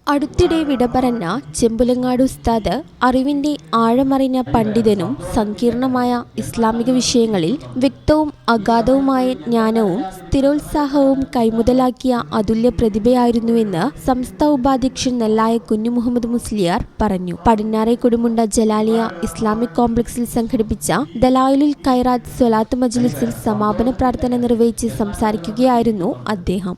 അടുത്തിടെ വിട പറഞ്ഞ ചെമ്പുലങ്ങാട് ഉസ്താദ് അറിവിന്റെ ആഴമറിഞ്ഞ പണ്ഡിതനും സങ്കീർണമായ ഇസ്ലാമിക വിഷയങ്ങളിൽ വ്യക്തവും അഗാധവുമായ ജ്ഞാനവും സ്ഥിരോത്സാഹവും കൈമുതലാക്കിയ അതുല്യ പ്രതിഭയായിരുന്നുവെന്ന് സംസ്ഥ ഉപാധ്യക്ഷൻ നെല്ലായ കുഞ്ഞു മുഹമ്മദ് മുസ്ലിയാർ പറഞ്ഞു. പടിഞ്ഞാറെ കൊടുമുണ്ട ജലാലിയ ഇസ്ലാമിക് കോംപ്ലക്സിൽ സംഘടിപ്പിച്ച ദലായിലുൽ ഖൈറാത്ത് സ്വലാത്ത് മജ്ലിസിൽ സമാപന പ്രാർത്ഥന നിർവഹിച്ച് സംസാരിക്കുകയായിരുന്നു അദ്ദേഹം.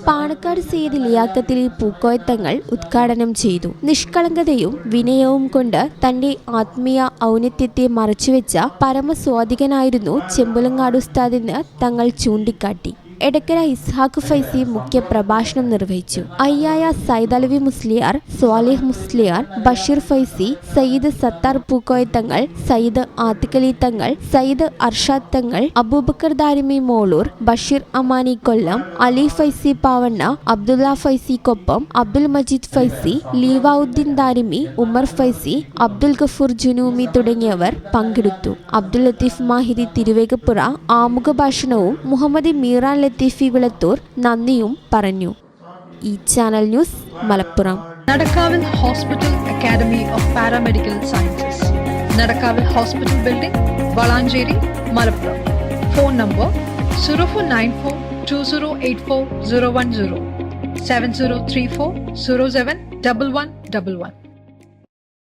പാണക്കാട് സയ്യിദ് ലിയാഖത്തലി പൂക്കോയത്തങ്ങൾ ഉദ്ഘാടനം ചെയ്തു. നിഷ്കളങ്കതയും വിനയവും കൊണ്ട് തന്റെ ആത്മീയ ഔന്നത്യത്തെ മറച്ചുവെച്ച പരമസ്വാധികനായിരുന്നു ചെമ്പുലങ്ങാട് ഉസ്താദെന്ന് തങ്ങൾ ചൂണ്ടിക്കാട്ടി. എടക്കര ഇസ്ഹാഖ് ഫൈസി മുഖ്യ പ്രഭാഷണം നിർവഹിച്ചു. അയ്യായ സയ്യിദ് അലവി മുസ്ലിയാർ, സ്വാലിഹ് മുസ്ലിയാർ, ബഷീർ ഫൈസി, സയ്യിദ് സത്താർ പൂക്കോയത്തങ്ങൾ, സയ്യിദ് ആത്തിഖലി തങ്ങൾ, സയ്യിദ് അർഷാദ് തങ്ങൾ, അബൂബക്കർ ദാരിമി മോളൂർ, ബഷീർ അമാനി കൊല്ലം, അലി ഫൈസി പാവണ്ണ, അബ്ദുള്ള ഫൈസിക്കൊപ്പം അബ്ദുൽ മജീദ് ഫൈസി, ലീവാഉദ്ദീൻ ദാരിമി, ഉമർ ഫൈസി, അബ്ദുൽ ഗഫൂർ ജുനൂമി തുടങ്ങിയവർ പങ്കെടുത്തു. അബ്ദുൽ ലത്തീഫ് മാഹിരി തിരുവേഗപ്പുറ ആമുഖ ഭാഷണവും മുഹമ്മദ് മീറാൻ ലത്തീഫി വിളത്തൂർ നന്ദിയും പറഞ്ഞു. ഈ ചാനൽ ന്യൂസ്, മലപ്പുറം. നടക്കാവിൽ hospital academy of paramedical sciences, നടക്കാവിൽ hospital building, Valanchery, Malappuram. Phone number 04942084 010 7034071111.